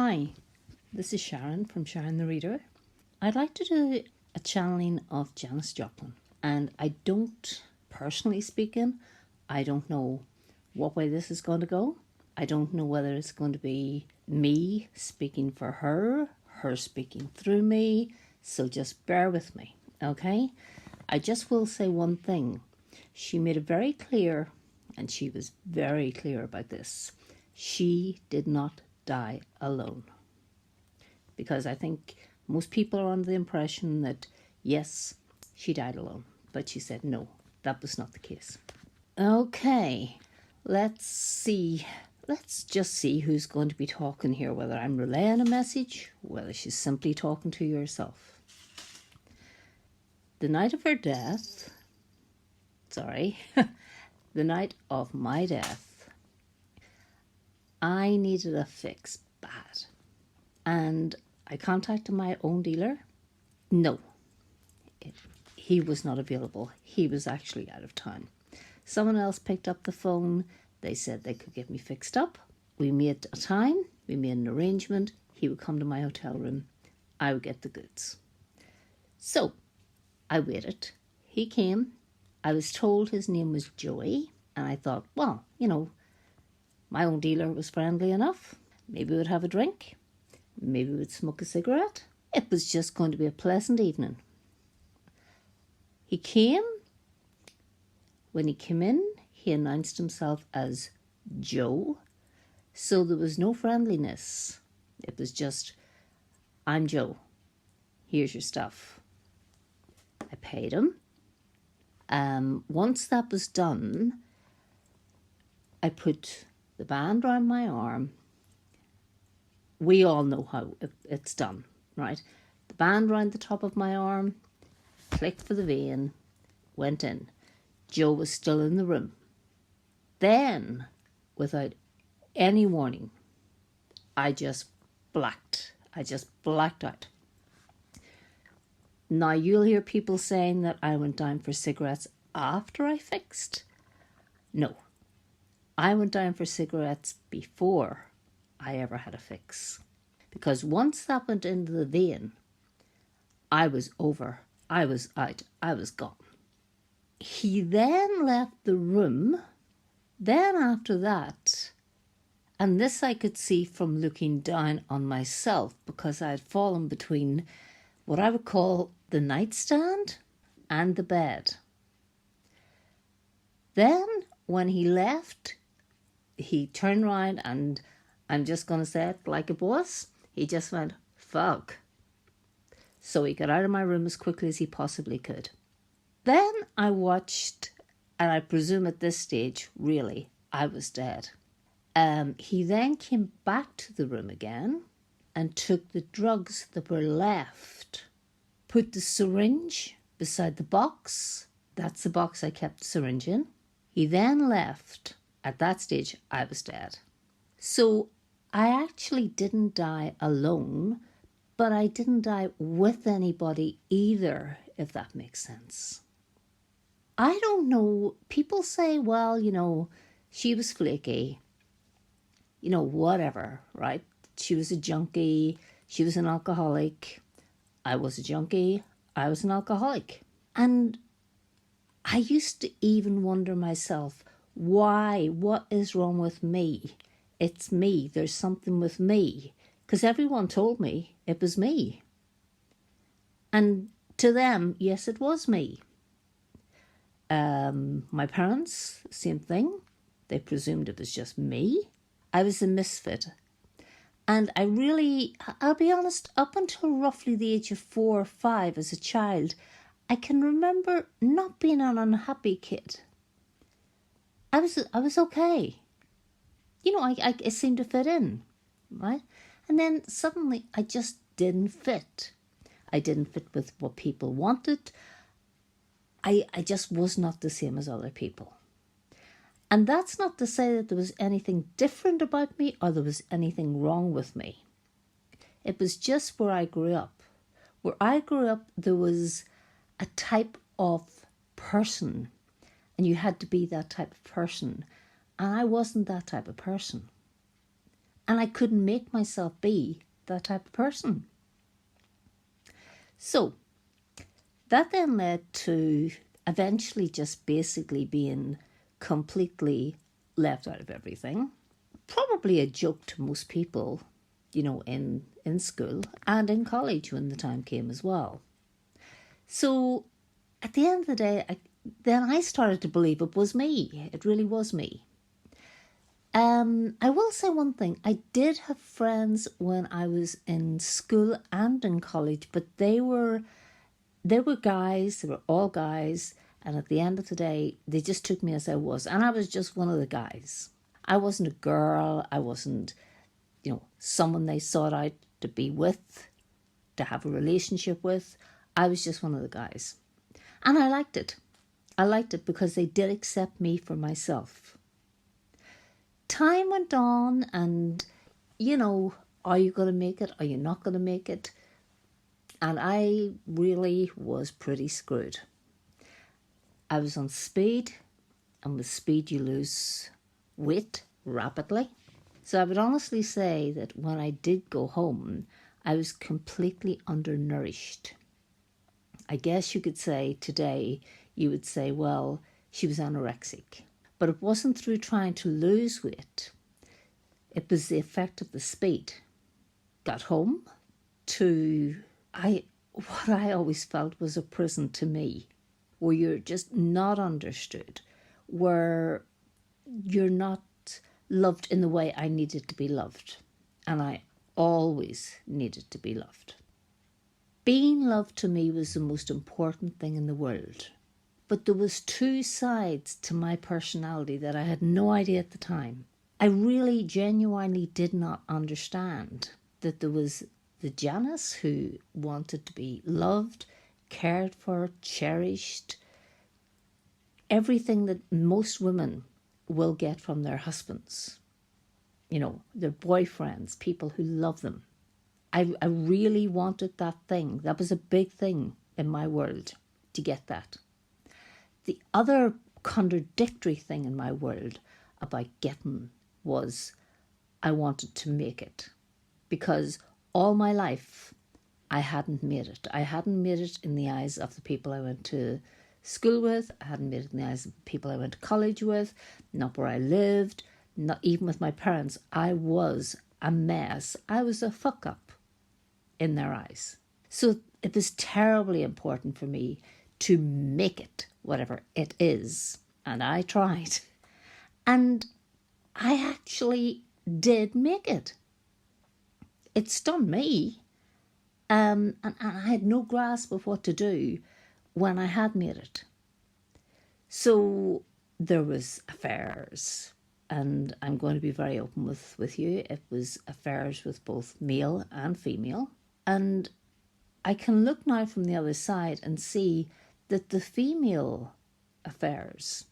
Hi, this is Sharon from Sharon the Reader. I'd like to do a channeling of Janis Joplin, and I don't, personally speaking, I don't know what way this is going to go. I don't know whether it's going to be me speaking for her, her speaking through me, so just bear with me, okay? I just will say one thing. She made it very clear, and she was very clear about this. She did not die alone. Because I think most people are under the impression that, yes, she died alone. But she said no, that was not the case. Okay, let's see. Let's just see who's going to be talking here, whether I'm relaying a message, whether she's simply talking to herself. The night of her death, the night of my death, I needed a fix bad. And I contacted my own dealer. No, he was not available. He was actually out of town. Someone else picked up the phone. They said they could get me fixed up. We made a time. We made an arrangement. He would come to my hotel room. I would get the goods. So I waited. He came. I was told his name was Joey. And I thought, well, my own dealer was friendly enough. Maybe we'd have a drink. Maybe we'd smoke a cigarette. It was just going to be a pleasant evening. He came. When he came in, he announced himself as Joe. So there was no friendliness. It was just, I'm Joe. Here's your stuff. I paid him. Once that was done, I put the band around my arm. We all know how it's done, right? The band around the top of my arm, clicked for the vein, went in. Joe was still in the room. Then, without any warning, I just blacked out. Now, you'll hear people saying that I went down for cigarettes after I fixed. No. I went down for cigarettes before I ever had a fix. Because once that went into the vein, I was over. I was out. I was gone. He then left the room. Then after that, and this I could see from looking down on myself because I had fallen between what I would call the nightstand and the bed. Then when he left, he turned around and I'm just going to say it like a boss. He just went, fuck. So he got out of my room as quickly as he possibly could. Then I watched, and I presume at this stage, really, I was dead. He then came back to the room again and took the drugs that were left, put the syringe beside the box. That's the box I kept the syringe in. He then left. At that stage, I was dead. So I actually didn't die alone, but I didn't die with anybody either, if that makes sense. I don't know. People say, well, she was flaky. Whatever, right? She was a junkie. She was an alcoholic. I was a junkie. I was an alcoholic. And I used to even wonder myself, why? What is wrong with me? It's me. There's something with me. Because everyone told me it was me. And to them, yes, it was me. My parents, same thing. They presumed it was just me. I was a misfit. And I'll be honest, up until roughly the age of 4 or 5 as a child, I can remember not being an unhappy kid. I was okay. I seemed to fit in, right? And then suddenly I just didn't fit. I didn't fit with what people wanted. I just was not the same as other people. And that's not to say that there was anything different about me or there was anything wrong with me. It was just where I grew up. Where I grew up, there was a type of person, and you had to be that type of person. And I wasn't that type of person. And I couldn't make myself be that type of person. So that then led to eventually just basically being completely left out of everything. Probably a joke to most people, in school and in college when the time came as well. So at the end of the day, I started to believe it was me. It really was me. I will say one thing. I did have friends when I was in school and in college, but they were guys. They were all guys, and at the end of the day, they just took me as I was, and I was just one of the guys. I wasn't a girl. I wasn't, someone they sought out to be with, to have a relationship with. I was just one of the guys, and I liked it. I liked it because they did accept me for myself. Time went on, and are you going to make it? Are you not going to make it? And I really was pretty screwed. I was on speed, and with speed you lose weight rapidly. So I would honestly say that when I did go home, I was completely undernourished. I guess you could say today, you would say, well, she was anorexic. But it wasn't through trying to lose weight. It was the effect of the speed. Got home to what I always felt was a prison to me, where you're just not understood, where you're not loved in the way I needed to be loved. And I always needed to be loved. Being loved to me was the most important thing in the world. But there was two sides to my personality that I had no idea at the time. I really genuinely did not understand that there was the Janis who wanted to be loved, cared for, cherished. Everything that most women will get from their husbands. Their boyfriends, people who love them. I really wanted that thing. That was a big thing in my world, to get that. The other contradictory thing in my world about getting was I wanted to make it. Because all my life I hadn't made it. I hadn't made it in the eyes of the people I went to school with. I hadn't made it in the eyes of the people I went to college with. Not where I lived. Not even with my parents. I was a mess. I was a fuck up in their eyes. So it was terribly important for me to make it, whatever it is. And I tried. And I actually did make it. It stunned me. And I had no grasp of what to do when I had made it. So there was affairs. And I'm going to be very open with you. It was affairs with both male and female. And I can look now from the other side and see that the female affairs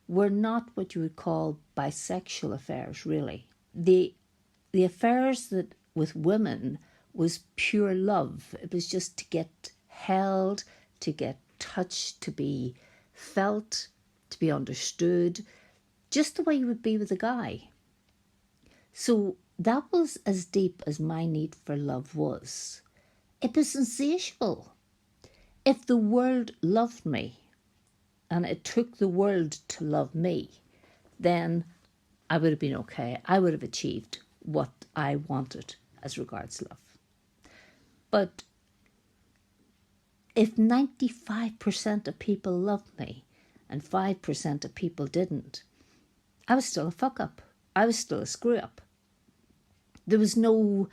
were not what you would call bisexual affairs, really. The affairs that with women was pure love. It was just to get held, to get touched, to be felt, to be understood, just the way you would be with a guy. So that was as deep as my need for love was. It was insatiable. If the world loved me, and it took the world to love me, then I would have been okay. I would have achieved what I wanted as regards love. But if 95% of people loved me and 5% of people didn't, I was still a fuck up. I was still a screw up. There was no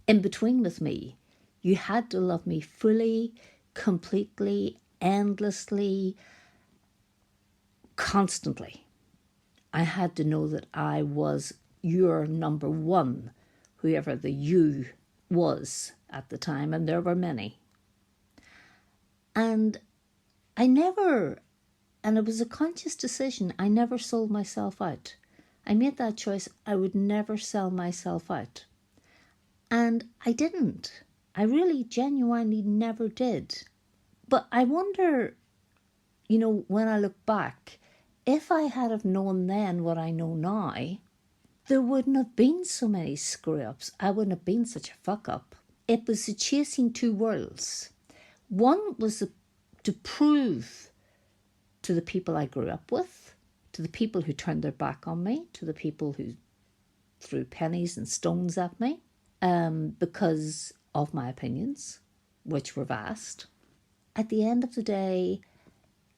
in between with me. You had to love me fully, completely, endlessly, constantly. I had to know that I was your number one, whoever the you was at the time, and there were many. And and it was a conscious decision, I never sold myself out. I made that choice, I would never sell myself out. And I didn't. I really genuinely never did. But I wonder, when I look back, if I had have known then what I know now, there wouldn't have been so many screw-ups. I wouldn't have been such a fuck-up. It was the chasing two worlds. One was to prove to the people I grew up with, to the people who turned their back on me, to the people who threw pennies and stones at me because of my opinions, which were vast. At the end of the day,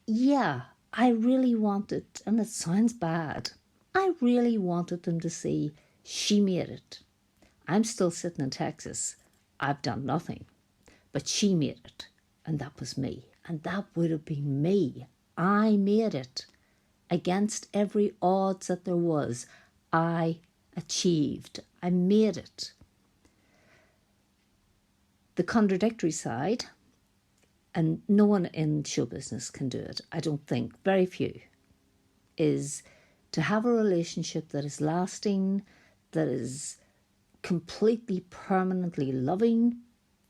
yeah, I really wanted, and it sounds bad, I really wanted them to see she made it. I'm still sitting in Texas. I've done nothing. But she made it. And that was me. And that would have been me. I made it. Against every odds that there was, I achieved. I made it. The contradictory side, and no one in show business can do it, I don't think, very few, is to have a relationship that is lasting, that is completely, permanently loving,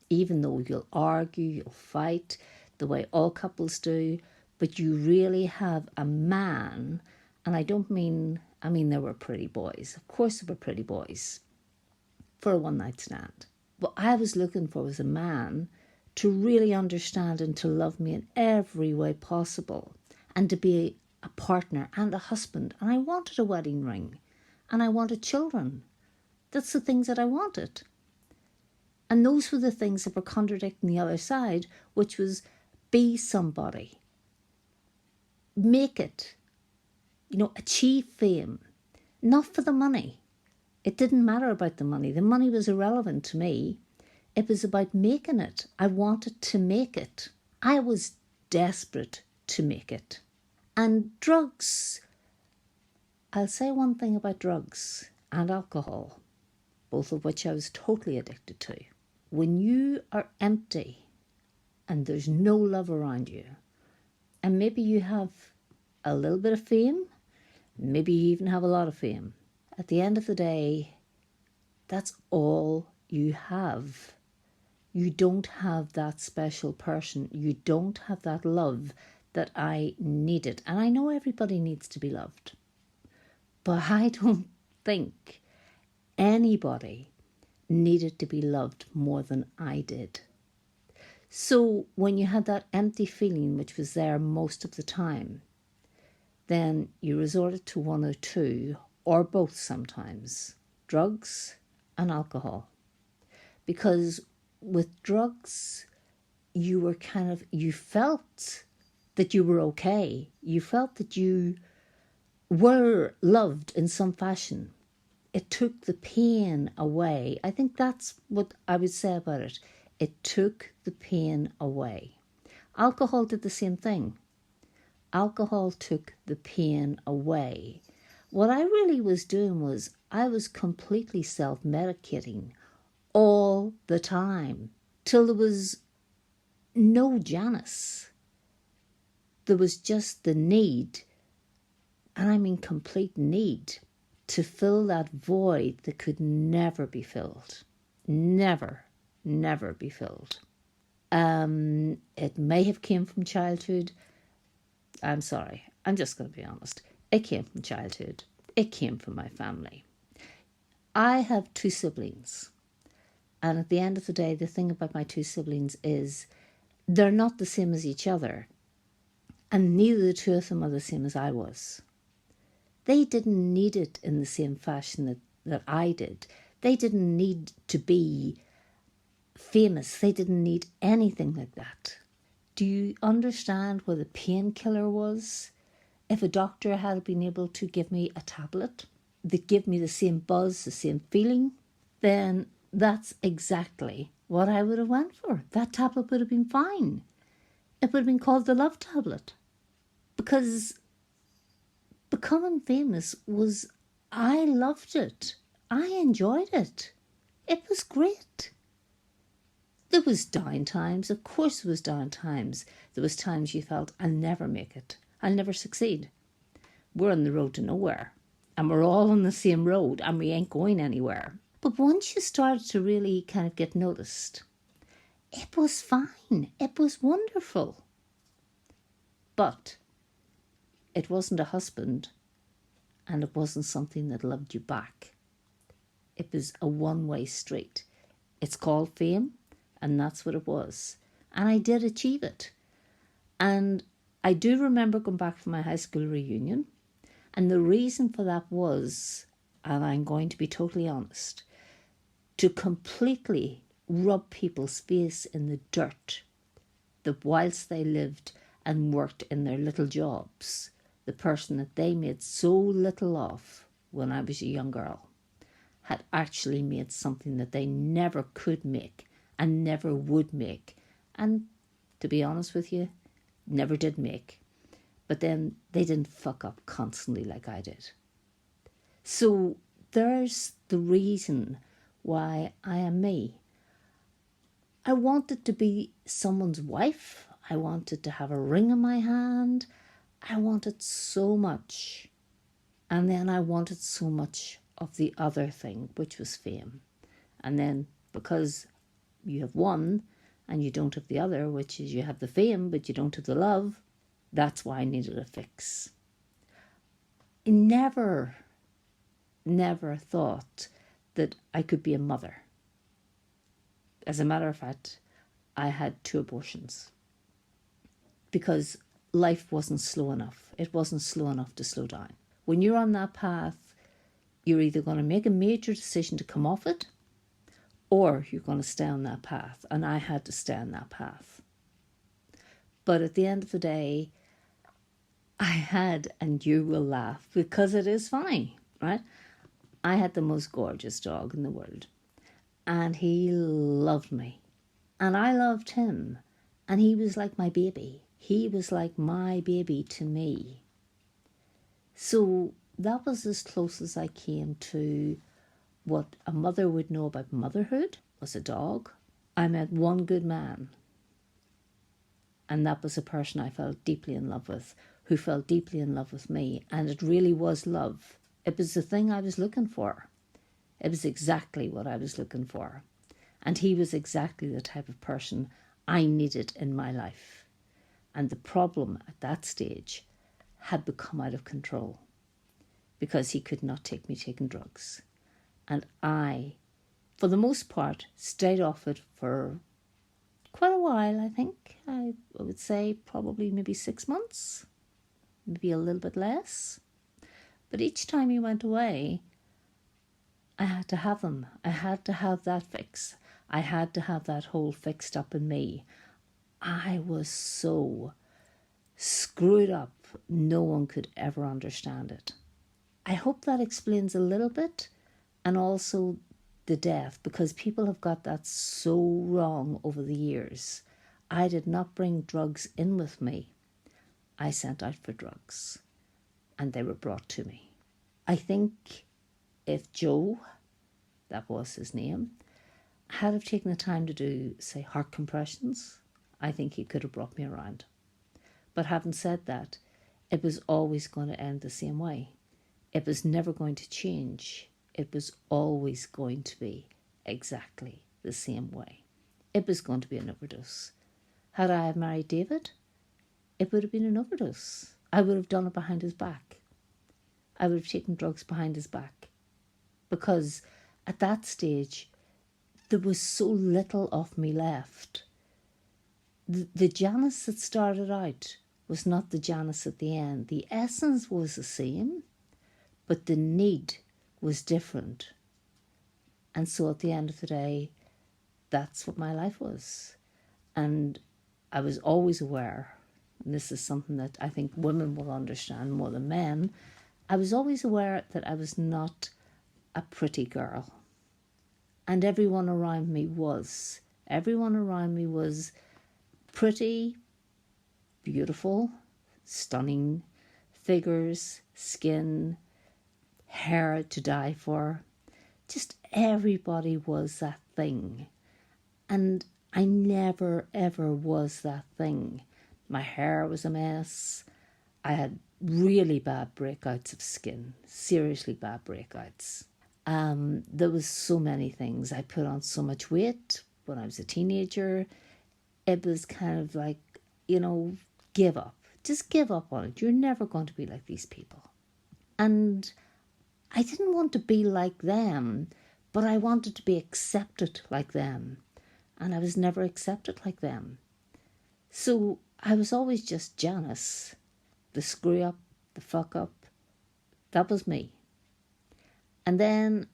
even though you'll argue, you'll fight, the way all couples do, but you really have a man, and I mean there were pretty boys, of course there were pretty boys, for a one-night stand. What I was looking for was a man to really understand and to love me in every way possible, and to be a partner and a husband. And I wanted a wedding ring, and I wanted children. That's the things that I wanted. And those were the things that were contradicting the other side, which was be somebody, make it, achieve fame, not for the money. It didn't matter about the money. The money was irrelevant to me. It was about making it. I wanted to make it. I was desperate to make it. And drugs, I'll say one thing about drugs and alcohol, both of which I was totally addicted to. When you are empty and there's no love around you, and maybe you have a little bit of fame, maybe you even have a lot of fame, at the end of the day, that's all you have. You don't have that special person. You don't have that love that I needed. And I know everybody needs to be loved, but I don't think anybody needed to be loved more than I did. So when you had that empty feeling, which was there most of the time, then you resorted to one or two, or both sometimes, drugs and alcohol. Because with drugs, you felt that you were okay. You felt that you were loved in some fashion. It took the pain away. I think that's what I would say about it. It took the pain away. Alcohol did the same thing. Alcohol took the pain away. What I really was doing was I was completely self-medicating all the time till there was no Janis. There was just the need, and I mean complete need, to fill that void that could never be filled. Never be filled. It may have came from childhood. I'm sorry, I'm just going to be honest. It came from childhood. It came from my family. I have two siblings. And at the end of the day, the thing about my two siblings is they're not the same as each other. And neither the two of them are the same as I was. They didn't need it in the same fashion that I did. They didn't need to be famous. They didn't need anything like that. Do you understand what a painkiller was? If a doctor had been able to give me a tablet that gave me the same buzz, the same feeling, then that's exactly what I would have went for. That tablet would have been fine. It would have been called the love tablet. Because becoming famous was, I loved it. I enjoyed it. It was great. There was down times. Of course there was down times. There was times you felt, I'll never make it. I'll never succeed. We're on the road to nowhere. And we're all on the same road and we ain't going anywhere. But once you started to really kind of get noticed, it was fine. It was wonderful. But it wasn't a husband and it wasn't something that loved you back. It was a one-way street. It's called fame, and that's what it was. And I did achieve it. And I do remember going back for my high school reunion, and the reason for that was, and I'm going to be totally honest, to completely rub people's face in the dirt that whilst they lived and worked in their little jobs, the person that they made so little of when I was a young girl had actually made something that they never could make and never would make. And to be honest with you, never did make. But then they didn't fuck up constantly like I did. So there's the reason why I am me. I wanted to be someone's wife. I wanted to have a ring in my hand. I wanted so much. And then I wanted so much of the other thing, which was fame. And then because you have one and you don't have the other, which is you have the fame but you don't have the love, that's why I needed a fix. I never thought that I could be a mother. As a matter of fact, I had 2 abortions because life wasn't slow enough. It wasn't slow enough to slow down. When you're on that path, you're either going to make a major decision to come off it, or you're going to stay on that path. And I had to stay on that path. But at the end of the day, I had, and you will laugh because it is funny, right? I had the most gorgeous dog in the world. And he loved me. And I loved him. And he was like my baby. He was like my baby to me. So that was as close as I came to what a mother would know about motherhood, was a dog. I met one good man. And that was a person I felt deeply in love with, who fell deeply in love with me. And it really was love. It was the thing I was looking for. It was exactly what I was looking for. And he was exactly the type of person I needed in my life. And the problem at that stage had become out of control because he could not take me taking drugs. And I, for the most part, stayed off it for quite a while, I think. I would say probably maybe 6 months, maybe a little bit less. But each time he went away, I had to have them. I had to have that fix. I had to have that hole fixed up in me. I was so screwed up, no one could ever understand it. I hope that explains a little bit, and also the death, because people have got that so wrong over the years. I did not bring drugs in with me. I sent out for drugs, and they were brought to me. I think if Joe, that was his name, had have taken the time to do, say, heart compressions, I think he could have brought me around. But having said that, it was always going to end the same way. It was never going to change. It was always going to be exactly the same way. It was going to be an overdose. Had I married David, it would have been an overdose. I would have done it behind his back. I would have taken drugs behind his back. Because at that stage, there was so little of me left. The Janis that started out was not the Janis at the end. The essence was the same, but the need was different. And so at the end of the day, that's what my life was. And I was always aware, and this is something that I think women will understand more than men, I was always aware that I was not a pretty girl. And everyone around me was. Everyone around me was pretty, beautiful, stunning figures, skin, hair to die for. Just everybody was that thing. And I never, ever was that thing. My hair was a mess. I had really bad breakouts of skin, seriously bad breakouts. There was so many things. I put on so much weight when I was a teenager. It was kind of like, give up. Just give up on it. You're never going to be like these people. And I didn't want to be like them, but I wanted to be accepted like them. And I was never accepted like them. So I was always just Janis, the screw up, the fuck up. That was me. And then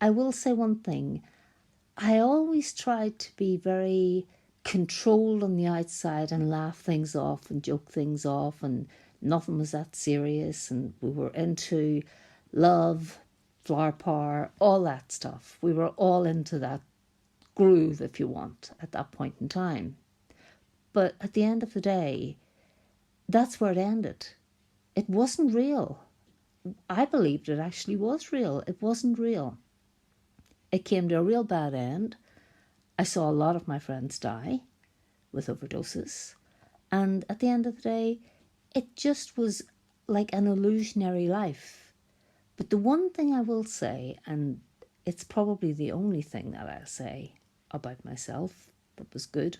I will say one thing. I always tried to be very controlled on the outside and laugh things off and joke things off, and nothing was that serious, and we were into love, flower power, all that stuff. We were all into that groove, if you want, at that point in time. But at the end of the day, that's where it ended. It wasn't real. I believed it actually was real. It wasn't real. It came to a real bad end. I saw a lot of my friends die with overdoses. And at the end of the day, it just was like an illusionary life. But the one thing I will say, and it's probably the only thing that I'll say about myself that was good,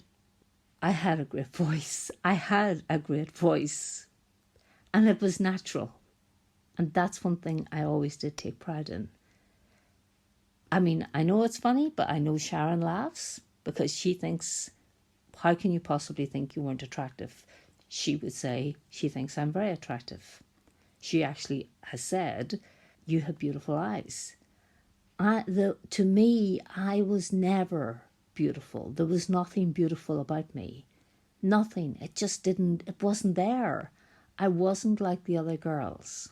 I had a great voice. I had a great voice. And it was natural. And that's one thing I always did take pride in. I mean, I know it's funny, but I know Sharon laughs because she thinks, how can you possibly think you weren't attractive? She would say she thinks I'm very attractive. She actually has said, you have beautiful eyes. To me, I was never beautiful. There was nothing beautiful about me. Nothing. It wasn't there. I wasn't like the other girls.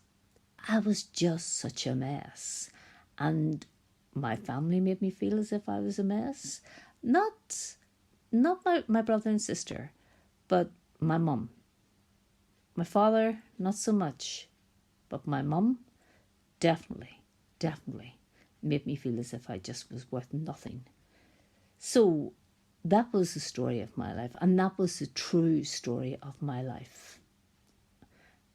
I was just such a mess. And my family made me feel as if I was a mess. Not my brother and sister, but my mum. My father, not so much. But my mum, definitely made me feel as if I just was worth nothing. So that was the story of my life, and that was the true story of my life.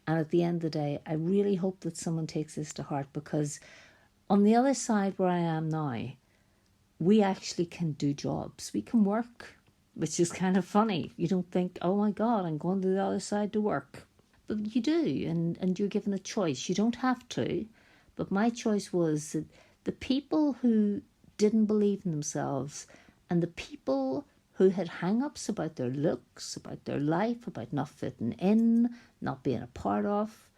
And at the end of the day, I really hope that someone takes this to heart, because on the other side where I am now, we actually can do jobs. We can work, which is kind of funny. You don't think, oh my God, I'm going to the other side to work. But you do, and you're given a choice. You don't have to. But my choice was that the people who didn't believe in themselves, and the people who had hang-ups about their looks, about their life, about not fitting in, not being a part of,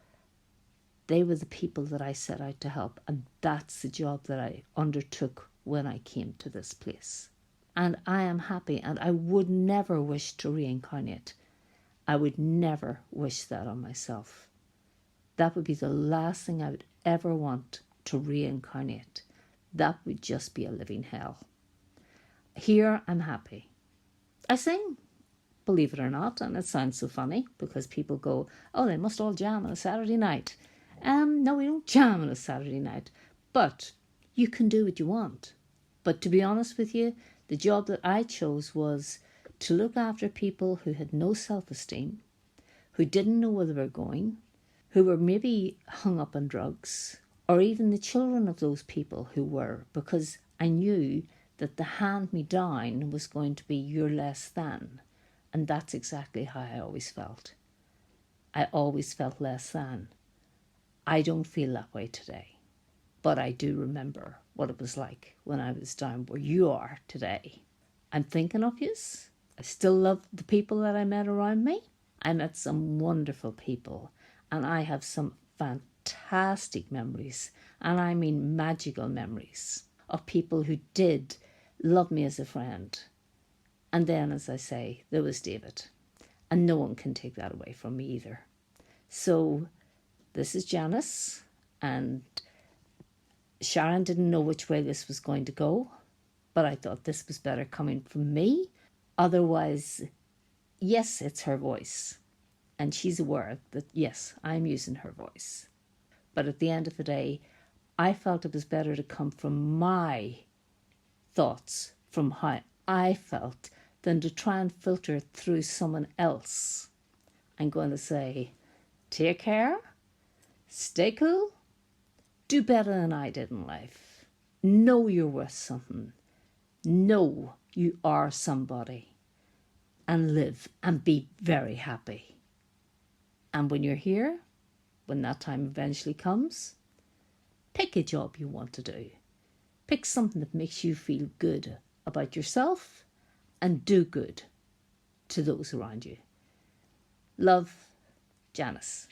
they were the people that I set out to help. And that's the job that I undertook when I came to this place. And I am happy, and I would never wish to reincarnate. I would never wish that on myself. That would be the last thing I would ever want, to reincarnate. That would just be a living hell. Here, I'm happy. I sing, believe it or not, and it sounds so funny because people go, oh, they must all jam on a Saturday night. No, we don't jam on a Saturday night, but you can do what you want. But to be honest with you, the job that I chose was to look after people who had no self-esteem, who didn't know where they were going, who were maybe hung up on drugs, or even the children of those people who were, because I knew that the hand-me-down was going to be you're less than. And that's exactly how I always felt. I always felt less than. I don't feel that way today. But I do remember what it was like when I was down where you are today. I'm thinking of yous. I still love the people that I met around me. I met some wonderful people, and I have some fantastic memories, and I mean magical memories, of people who did love me as a friend. And then, as I say, there was David, and no one can take that away from me either. So this is Janis, and Sharon didn't know which way this was going to go, but I thought this was better coming from me. Otherwise, yes, it's her voice, and she's aware that, yes, I'm using her voice. But at the end of the day, I felt it was better to come from my thoughts, from how I felt, than to try and filter it through someone else. I'm going to say, take care, stay cool, do better than I did in life. Know you're worth something. Know you are somebody. And live and be very happy. And when you're here, when that time eventually comes, pick a job you want to do. Pick something that makes you feel good about yourself and do good to those around you. Love, Janis.